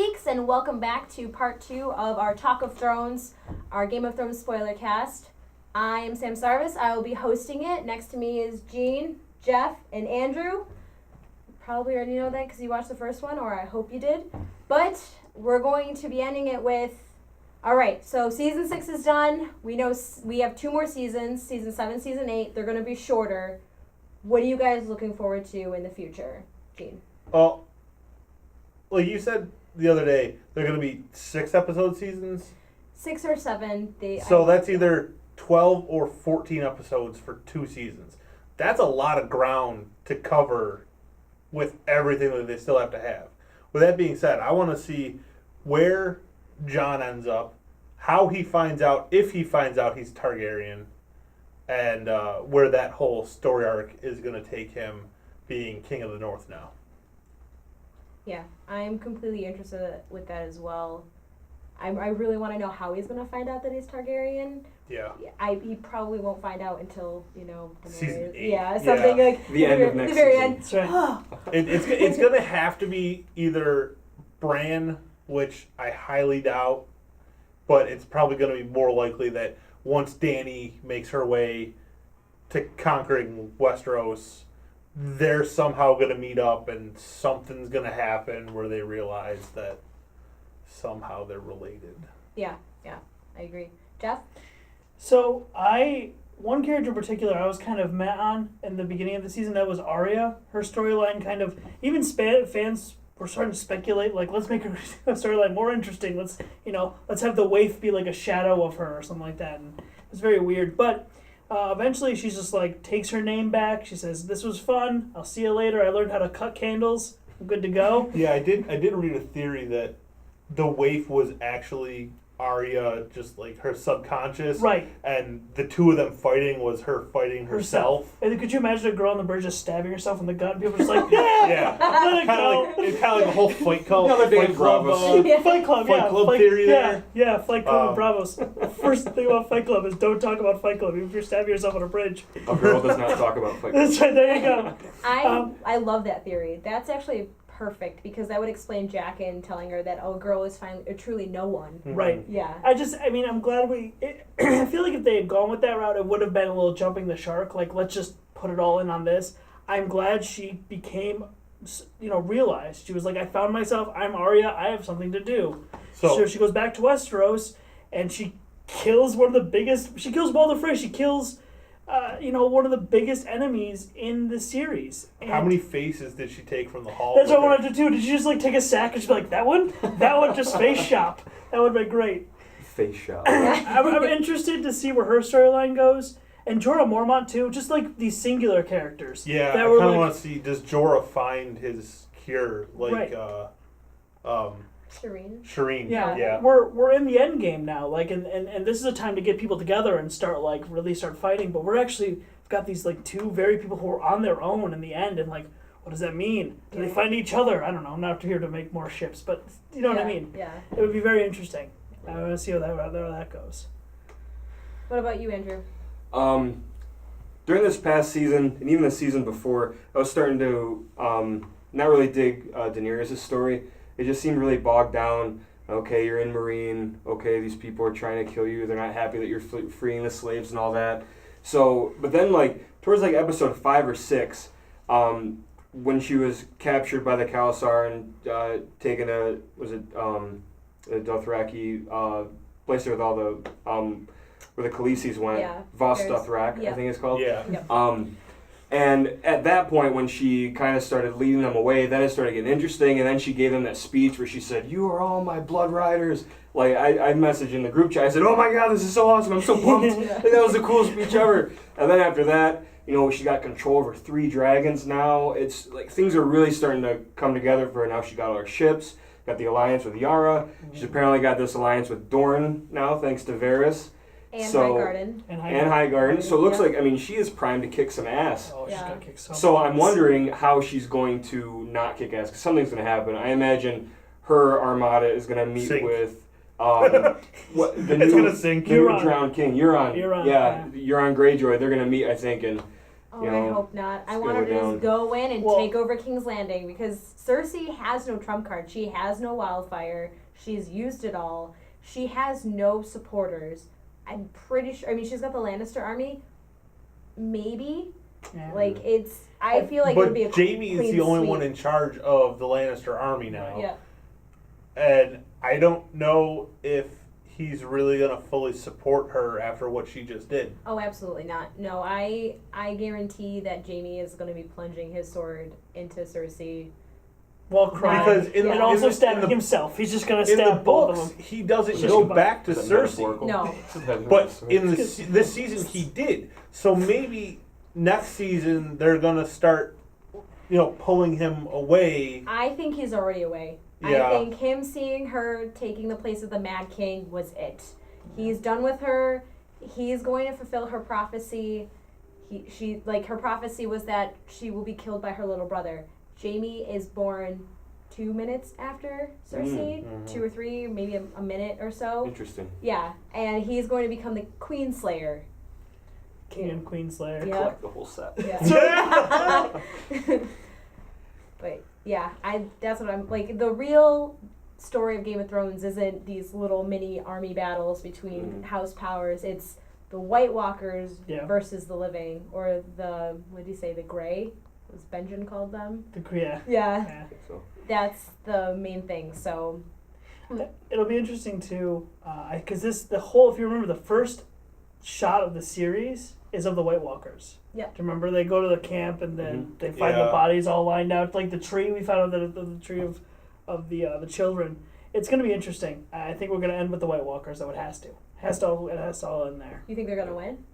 weeks, and welcome back to part 2 of our Talk of Thrones, our Game of Thrones Spoilercast. I am Sam Sarvis. I will be hosting it. Next to me is Gene, Jeff, and Andrew. You probably already know that because you watched the first one, or I hope you did. But we're going to be ending it with... Alright, so Season 6 is done. We know we have 2 more seasons, Season 7, Season 8. They're going to be shorter. What are you guys looking forward to in the future, Gene? Well, like you said the other day, they're going to be 6-episode seasons. 6 or 7. So that's either 12 or 14 episodes for 2 seasons. That's a lot of ground to cover with everything that they still have to have. With that being said, I want to see where Jon ends up, how he finds out, if he finds out he's Targaryen, and where that whole story arc is going to take him being King of the North now. Yeah, I'm completely interested with that as well. I really want to know how he's going to find out that he's Targaryen. Yeah. He probably won't find out until, Season 8. Yeah, something like the end of next the very season. end. That's right. It's going to have to be either Bran, which I highly doubt, but it's probably going to be more likely that once Dany makes her way to conquering Westeros, they're somehow going to meet up and something's going to happen where they realize that somehow they're related. Yeah, I agree. Jeff? So one character in particular I was kind of met on in the beginning of the season, that was Arya. Her storyline kind of, even fans were starting to speculate, like, let's make her storyline more interesting. Let's have the waif be like a shadow of her or something like that. And it was very weird. But eventually she's just like, takes her name back. She says, this was fun. I'll see you later. I learned how to cut candles. I'm good to go. Yeah, I did read a theory that the waif was actually Arya, just like her subconscious. Right. And the two of them fighting was her fighting herself. And could you imagine a girl on the bridge just stabbing herself in the gut? And people just like, yeah, let it go. It's kind of like the whole Fight Club. Another day in Bravos. Fight Club theory there. Yeah, Fight Club and Bravos. First thing about Fight Club is don't talk about Fight Club, even if you're stabbing yourself on a bridge. A girl does not talk about Fight Club. That's right, there you go. I love that theory. That's actually perfect, because that would explain Jaqen telling her that, a girl is truly no one. Right. Yeah. I'm glad I feel like if they had gone with that route, it would have been a little jumping the shark. Like, let's just put it all in on this. I'm glad she became, realized. She was like, I found myself, I'm Arya, I have something to do. So she goes back to Westeros, and she kills she kills Walder Frey, she kills one of the biggest enemies in the series. And how many faces did she take from the hall? that's what I wanted to do. Did you just take a sack and just be like, that one? That one, just face shop. That would be great. Face shop. I'm interested to see where her storyline goes. And Jorah Mormont too, just like these singular characters. Yeah, I kind of want to see, does Jorah find his cure? Like, right. Shireen. Yeah. We're in the end game now, and this is a time to get people together and really start fighting. But we've got these 2 very people who are on their own in the end, and what does that mean? Do they find each other? I don't know. I'm not here to make more ships, but you know what I mean. Yeah. It would be very interesting. I want to see how that goes. What about you, Andrew? During this past season, and even the season before, I was starting to not really dig Daenerys' story. It just seemed really bogged down. Okay, you're in Marine. Okay, these people are trying to kill you. They're not happy that you're freeing the slaves and all that. So, but then towards episode 5 or 6, when she was captured by the Khalasar and taken a Dothraki place with all the where the Khaleesi's went. Yeah. Vos Dothrak, I think it's called. Yeah. Yep. And at that point, when she kind of started leading them away, then it started getting interesting, and then she gave them that speech where she said, "You are all my blood riders." I messaged in the group chat, I said, "Oh my God, this is so awesome, I'm so pumped." That was the coolest speech ever. And then after that, she got control over 3 dragons now. It's things are really starting to come together for her now. She got all her ships, got the alliance with Yara. She's apparently got this alliance with Dorne now, thanks to Varys. And Highgarden. And Highgarden. So it looks like, she is primed to kick some ass. Oh, she's going to kick some So ass. I'm wondering how she's going to not kick ass, because something's going to happen. I imagine her armada is going to meet with it's going to sink. New drowned king. Euron. Euron Greyjoy. They're going to meet, I think, and I hope not. I want her down. go in and Well- take over King's Landing because Cersei has no trump card. She has no wildfire. She's used it all. She has no supporters. I'm pretty sure. I mean, she's got the Lannister army. Maybe. Yeah. Like, it's. I feel like it would be a But Jaime is clean the only sweep. one in charge of the Lannister army now. Yeah. And I don't know if he's really going to fully support her after what she just did. Oh, absolutely not. No, I guarantee that Jaime is going to be plunging his sword into Cersei. While crying. Because in Yeah. the, and also in the, stabbing in the, himself. He's just going to in the stab both of books, them. he doesn't Just go about- back to Is that Cersei. metaphorical? No. But in this season he did. So maybe next season they're gonna start, pulling him away. I think he's already away. Yeah. I think him seeing her taking the place of the Mad King was it. He's done with her. He's going to fulfill her prophecy. Her prophecy was that she will be killed by her little brother. Jaime is born 2 minutes after Cersei, 2 or 3, maybe a minute or so. Interesting. Yeah, and he's going to become the Queen Slayer. King and Queen Slayer. Yeah. Collect the whole set. Yeah. But yeah, that's what I'm like. The real story of Game of Thrones isn't these little mini army battles between house powers. It's the White Walkers Yeah. versus the living, or what do you say, the Grey? Was Benjen called them? Yeah. Yeah, Yeah. So that's the main thing. So It'll be interesting too, because if you remember, the first shot of the series is of the White Walkers. Yeah. Do you remember they go to the camp and then they find the Yeah. bodies all lined out, like the tree? We found out that the tree of the children. It's going to be interesting. I think we're going to end with the White Walkers, though. It has to. It has to all end there. you think they're gonna win?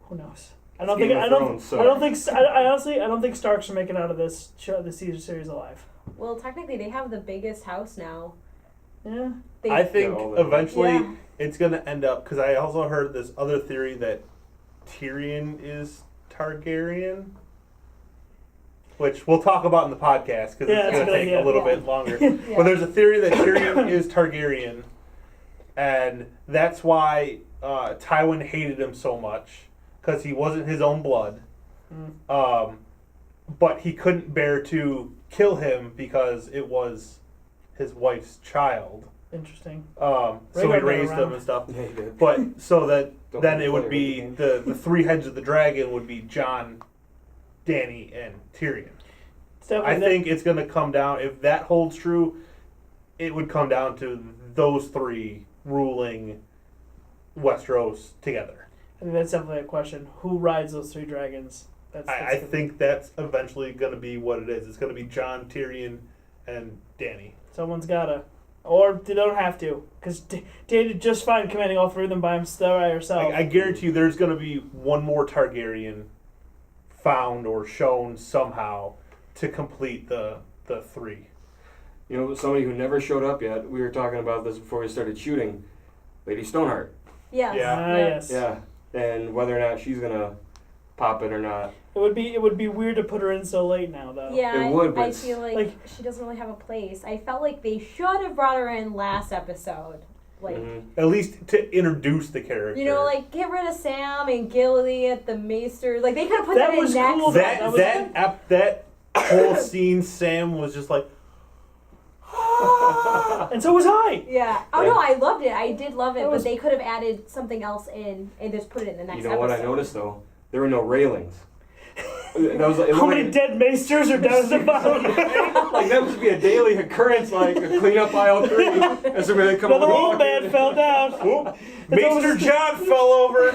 Who knows? It's Game of Thrones, so- I honestly don't think Starks are making it out of this Caesar series alive. Well, technically, they have the biggest house now. Yeah. I think Yeah, all that. eventually Yeah. it's going to end up, because I also heard this other theory that Tyrion is Targaryen, which we'll talk about in the podcast because Yeah, it's that's a going to good take idea. a little Yeah. bit longer. Yeah. But there's a theory that Tyrion is Targaryen, and that's why Tywin hated him so much, because he wasn't his own blood. But he couldn't bear to kill him because it was his wife's child. Interesting. So he Rhaegar got raised around. them and stuff. Yeah, he did. But so that Don't then be it would player be with the the three heads of the dragon would be Jon, Dany, and Tyrion. It's definitely I think it's going to come down, if that holds true, it would come down to those three ruling Westeros together. I think that's definitely a question. Who rides those 3 dragons? I think that's eventually going to be what it is. It's going to be Jon, Tyrion, and Dany. Someone's gotta. Or they don't have to. Because Dany did just fine commanding all 3 of them by herself. I guarantee you there's going to be one more Targaryen found or shown somehow to complete the 3. You know, somebody who never showed up yet, we were talking about this before we started shooting, Lady Stoneheart. Yes. Yeah. Yes. Yeah. And whether or not she's going to pop it or not. It would be weird to put her in so late now, though. Yeah, It would, but I it's- feel like, like- she doesn't really have a place. I felt like they should have brought her in last episode. Like, At least to introduce the character. you know, like, get rid of Sam and Gilly at the Maester. Like, they could have put That that, was in next. cool, that whole scene, Sam was just like, And so was I. Yeah. Oh, Yeah. no, I loved it. I did love it, That but was- they could have added something else in and just put it in the next You know what episode. I noticed, though? There were no railings. That was like, it How looked many like, dead maesters are down at the bottom? like that must be a daily occurrence, like a clean up aisle 3 as somebody come Another over and old walk man in. fell down. whoop, Maester John fell over.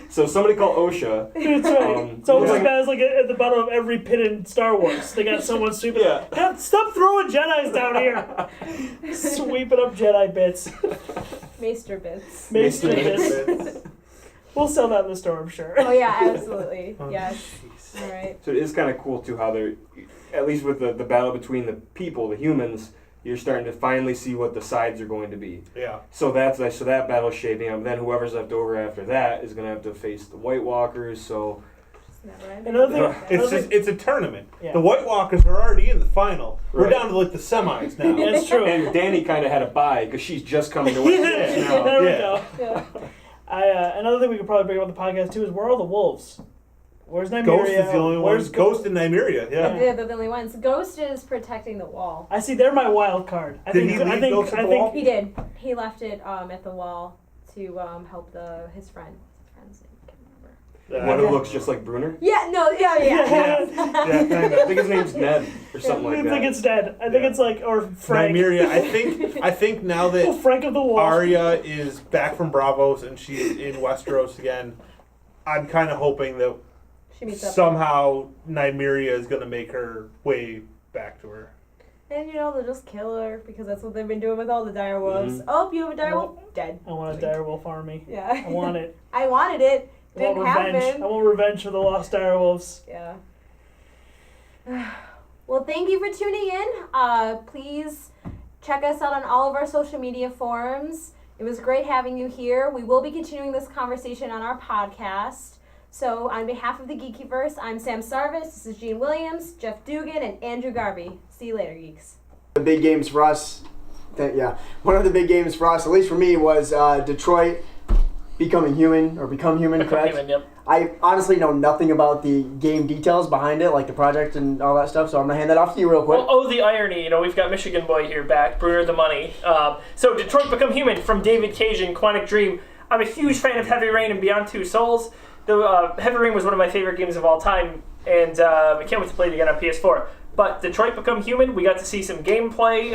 So somebody called OSHA. That's right. Um, It's almost yeah. as bad as like at the bottom of every pit in Star Wars. They got someone sweeping. Yeah. Stop throwing Jedis down here. Sweeping up Jedi bits. Maester bits. Maester Maester bits. We'll sell that in the store, I'm sure. Oh, yeah, absolutely. Oh, Yes. jeez. All right. So it is kind of cool too how they're, at least with the battle between the people, the humans, you're starting to finally see what the sides are going to be. Yeah. So so that battle's shaping up. Then whoever's left over after that is going to have to face the White Walkers. So It's never ending. Another thing- It's a tournament. Yeah. The White Walkers are already in the final. We're Right. down to like the semis now. That's true. and Dany kind of had a bye because she's just coming to Westeros now. There we Yeah. go. Yeah. Another thing we could probably bring up on the podcast too is where are all the wolves? Where's Nymeria? Ghost is the only one. Where's Ghost and Nymeria, yeah. They're the only ones. Ghost is protecting the wall. I see. They're my wild card. I Did think. he leave I think. Ghost at I the think. wall? He did. He left it at the wall to help his friend. His friend's name. I can't remember. One who looks just like Bruner. Yeah. No. Yeah. Yeah, kind I of. think his name's Ned or something like I that. think it's dead. I think it's like or Frank. Nymeria, I think now Oh, that Frank of the Wall. Arya is back from Bravos and she's in Westeros again, I'm kind of hoping that She meets up. somehow Nymeria is going to make her way back to her. And they'll just kill her because that's what they've been doing with all the direwolves. Mhm. Oh, you have a direwolf? Dead. I want a direwolf army. Yeah. I want it. I wanted it. I want Didn't revenge. happen. I want revenge for the lost direwolves. Yeah. Well, thank you for tuning in. Please check us out on all of our social media forums. It was great having you here. We will be continuing this conversation on our podcast. So, on behalf of the Geekyverse, I'm Sam Sarvis. This is Gene Williams, Jeff Dugan, and Andrew Garvey. See you later, geeks. The big games for us, one of the big games for us, at least for me, was Detroit become human, correct? Human, yep. I honestly know nothing about the game details behind it, like the project and all that stuff, so I'm going to hand that off to you real quick. Well, oh, the irony, we've got Michigan Boy here back, Bruner the Money. So Detroit Become Human from David Cage and Quantic Dream. I'm a huge fan of Heavy Rain and Beyond Two Souls. The Heavy Rain was one of my favorite games of all time, and I can't wait to play it again on PS4. But Detroit Become Human, we got to see some gameplay.